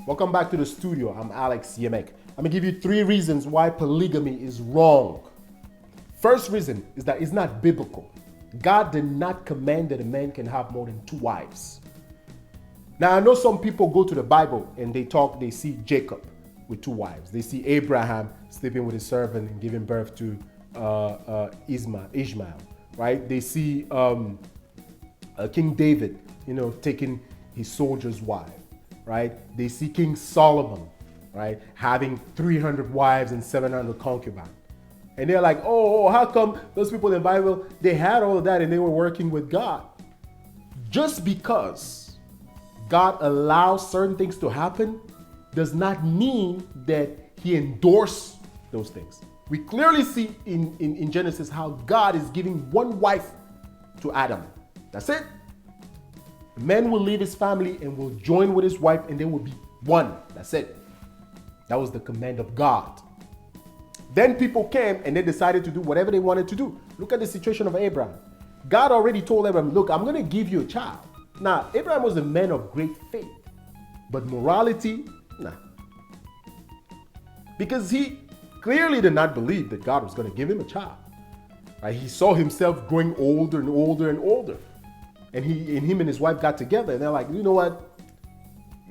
Welcome back to the studio. I'm Alex Yemek. I'm gonna give you 3 reasons why polygamy is wrong. First reason is that it's not biblical. God did not command that a man can have more than 2 wives. Now I know some people go to the Bible and they see Jacob with 2 wives. They see Abraham sleeping with his servant and giving birth to Ishmael, right? They see King David, taking his soldier's wife, right? They see King Solomon, right, having 300 wives and 700 concubines. And they're like, oh, how come those people in the Bible, they had all of that and they were working with God? Just because God allows certain things to happen does not mean that he endorsed those things. We clearly see in Genesis how God is giving 1 wife to Adam. That's it. The man will leave his family and will join with his wife and they will be one. That's it. That was the command of God. Then people came and they decided to do whatever they wanted to do. Look at the situation of Abraham. God already told Abraham, look, I'm going to give you a child. Now, Abraham was a man of great faith, but morality, nah. Because he clearly did not believe that God was going to give him a child. Right? He saw himself growing older and older and older. And him and his wife got together and they're like, you know what?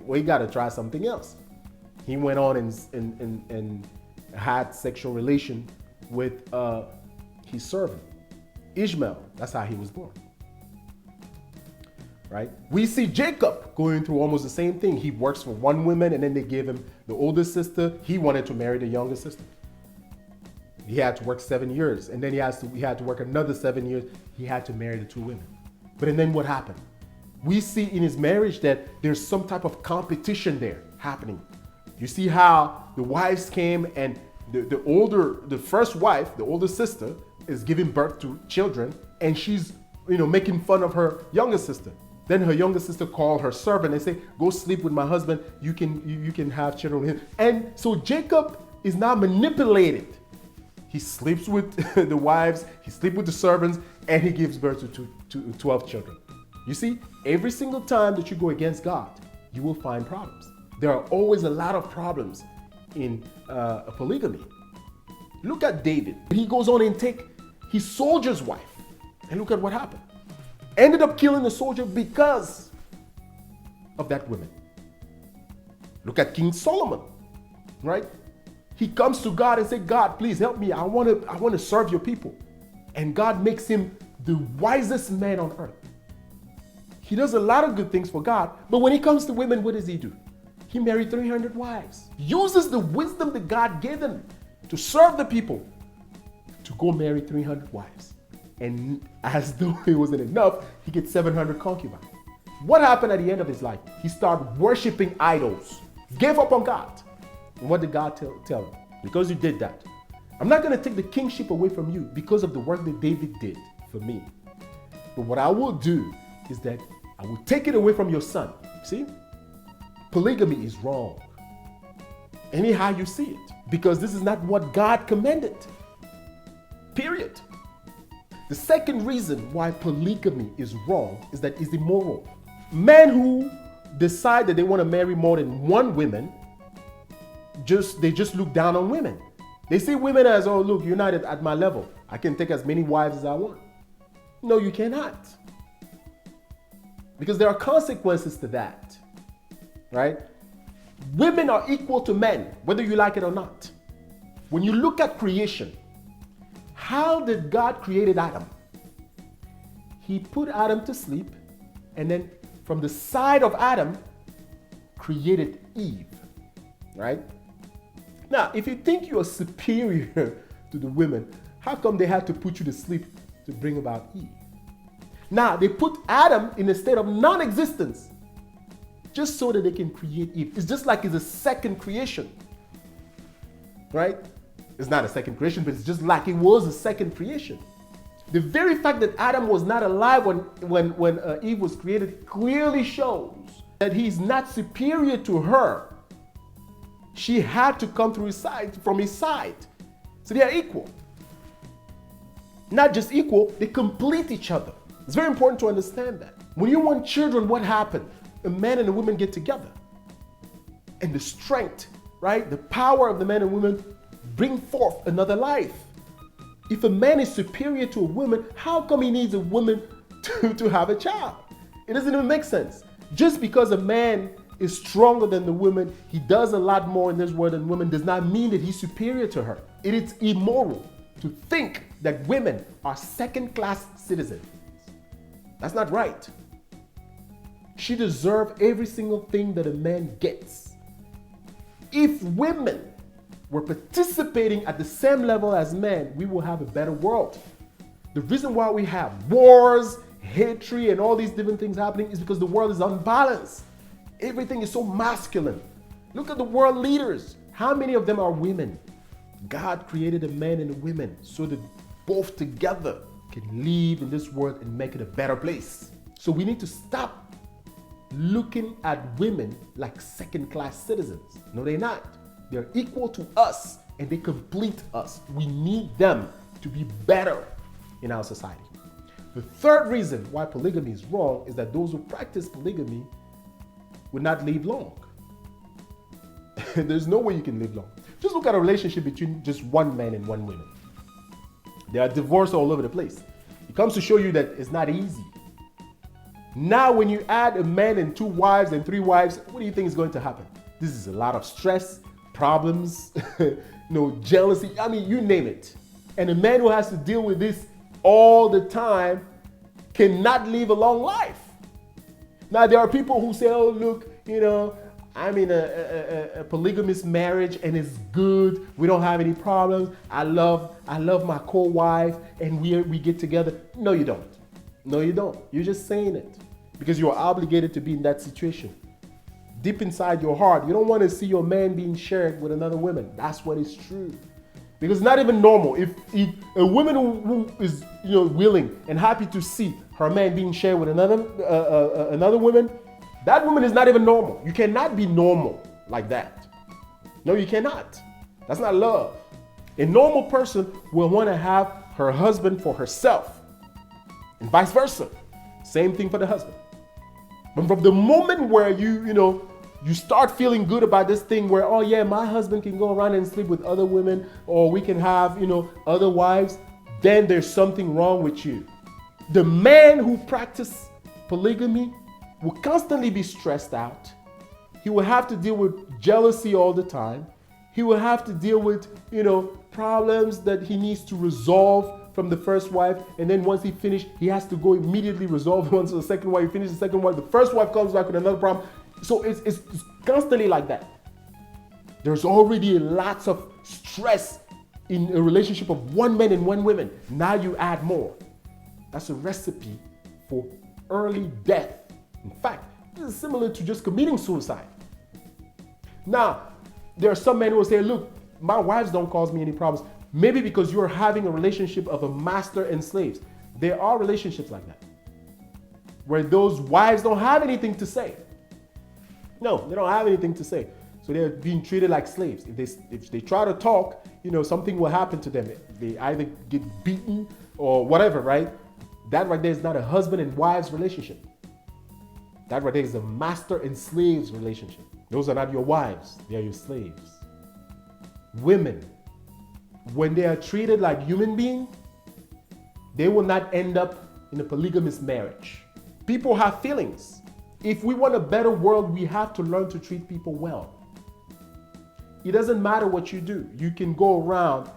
We got to try something else. He went on and had sexual relation with his servant, Ishmael. That's how he was born. Right? We see Jacob going through almost the same thing. He works for 1 woman and then they gave him the older sister. He wanted to marry the younger sister. He had to work 7 years and then he had to work another 7 years. He had to marry the 2 women. But then what happened? We see in his marriage that there's some type of competition there happening. You see how the wives came and the first wife, the older sister, is giving birth to children and she's making fun of her younger sister. Then her younger sister called her servant and say, go sleep with my husband. You can have children with him. And so Jacob is now manipulated. He sleeps with the wives, he sleeps with the servants, and he gives birth to 12 children. You see, every single time that you go against God, you will find problems. There are always a lot of problems in polygamy. Look at David. He goes on and take his soldier's wife. And look at what happened. Ended up killing the soldier because of that woman. Look at King Solomon, right? He comes to God and says, God, please help me. I want to serve your people. And God makes him the wisest man on earth. He does a lot of good things for God, but when it comes to women, what does he do? He married 300 wives. Uses the wisdom that God gave him to serve the people to go marry 300 wives. And as though it wasn't enough, he gets 700 concubines. What happened at the end of his life? He started worshiping idols, gave up on God. And what did God tell him? Because you did that, I'm not going to take the kingship away from you because of the work that David did for me. But what I will do is that I will take it away from your son. See? Polygamy is wrong. Anyhow you see it. Because this is not what God commanded. Period. The second reason why polygamy is wrong is that it's immoral. Men who decide that they want to marry more than 1 woman, they just look down on women. They see women as, oh, look, you're not at my level. I can take as many wives as I want. No, you cannot. Because there are consequences to that, right? Women are equal to men, whether you like it or not. When you look at creation, how did God create Adam? He put Adam to sleep, and then from the side of Adam, created Eve, right? Now, if you think you are superior to the women, how come they had to put you to sleep to bring about Eve? Now, they put Adam in a state of non-existence just so that they can create Eve. It's just like it's a second creation, right? It's not a second creation, but it's just like it was a second creation. The very fact that Adam was not alive when Eve was created clearly shows that he's not superior to her. She had to come from his side. So they are equal. Not just equal, they complete each other. It's very important to understand that. When you want children, what happens? A man and a woman get together. and the strength, right? The power of the men and women bring forth another life. If a man is superior to a woman, how come he needs a woman to have a child? It doesn't even make sense. Just because a man is stronger than the woman, he does a lot more in this world than women, does not mean that he's superior to her. It is immoral to think that women are second-class citizens. That's not right. She deserves every single thing that a man gets. If women were participating at the same level as men, we will have a better world. The reason why we have wars, hatred, and all these different things happening is because the world is unbalanced. Everything is so masculine. Look at the world leaders. How many of them are women? God created a man and a woman so that both together can live in this world and make it a better place. So we need to stop looking at women like second-class citizens. No, they're not. They're equal to us and they complete us. We need them to be better in our society. The third reason why polygamy is wrong is that those who practice polygamy would not live long. There's no way you can live long. Just look at a relationship between just one man and one woman. There are divorces all over the place. It comes to show you that it's not easy. Now, when you add a man and 2 wives and 3 wives, what do you think is going to happen? This is a lot of stress, problems, jealousy. I mean, you name it. And a man who has to deal with this all the time cannot live a long life. Now, there are people who say, oh, look, I'm in a polygamous marriage and it's good. We don't have any problems. I love my co-wife and we get together. No, you don't. No, you don't. You're just saying it because you are obligated to be in that situation. Deep inside your heart, you don't want to see your man being shared with another woman. That's what is true. Because it's not even normal. If a woman who is willing and happy to see her man being shared with another woman, that woman is not even normal. You cannot be normal like that. No, you cannot. That's not love. A normal person will want to have her husband for herself and vice versa. Same thing for the husband. But from the moment where you start feeling good about this thing where, oh yeah, my husband can go around and sleep with other women or we can have, other wives, then there's something wrong with you. The man who practices polygamy will constantly be stressed out. He will have to deal with jealousy all the time. He will have to deal with, problems that he needs to resolve from the first wife. And then once he finished, he has to go immediately resolve once the second wife. He finishes the second wife. The first wife comes back with another problem. So it's constantly like that. There's already lots of stress in a relationship of one man and one woman. Now you add more. That's a recipe for early death. In fact, this is similar to just committing suicide. Now, there are some men who will say, look, my wives don't cause me any problems. Maybe because you're having a relationship of a master and slaves. There are relationships like that, where those wives don't have anything to say. No, they don't have anything to say. So they're being treated like slaves. If they try to talk, something will happen to them. They either get beaten or whatever, right? That right there is not a husband and wives relationship. That right there is a master and slaves relationship. Those are not your wives, they are your slaves. Women, when they are treated like human beings, they will not end up in a polygamous marriage. People have feelings. If we want a better world, we have to learn to treat people well. It doesn't matter what you do. You can go around,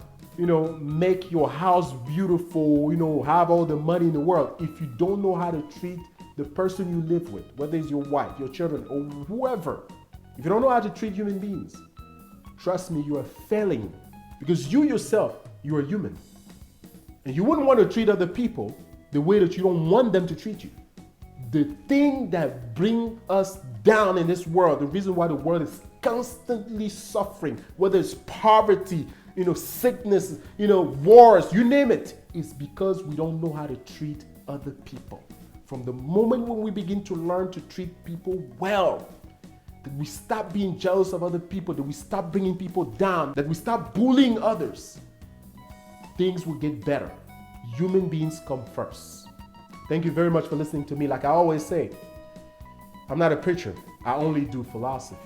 make your house beautiful, have all the money in the world. If you don't know how to treat the person you live with, whether it's your wife, your children, or whoever, if you don't know how to treat human beings, trust me, you are failing. Because you yourself, you are human. And you wouldn't want to treat other people the way that you don't want them to treat you. The thing that brings us down in this world, the reason why the world is constantly suffering, whether it's poverty, sickness, wars, you name it, is because we don't know how to treat other people. From the moment when we begin to learn to treat people well, that we stop being jealous of other people, that we stop bringing people down, that we stop bullying others, things will get better. Human beings come first. Thank you very much for listening to me. Like I always say, I'm not a preacher. I only do philosophy.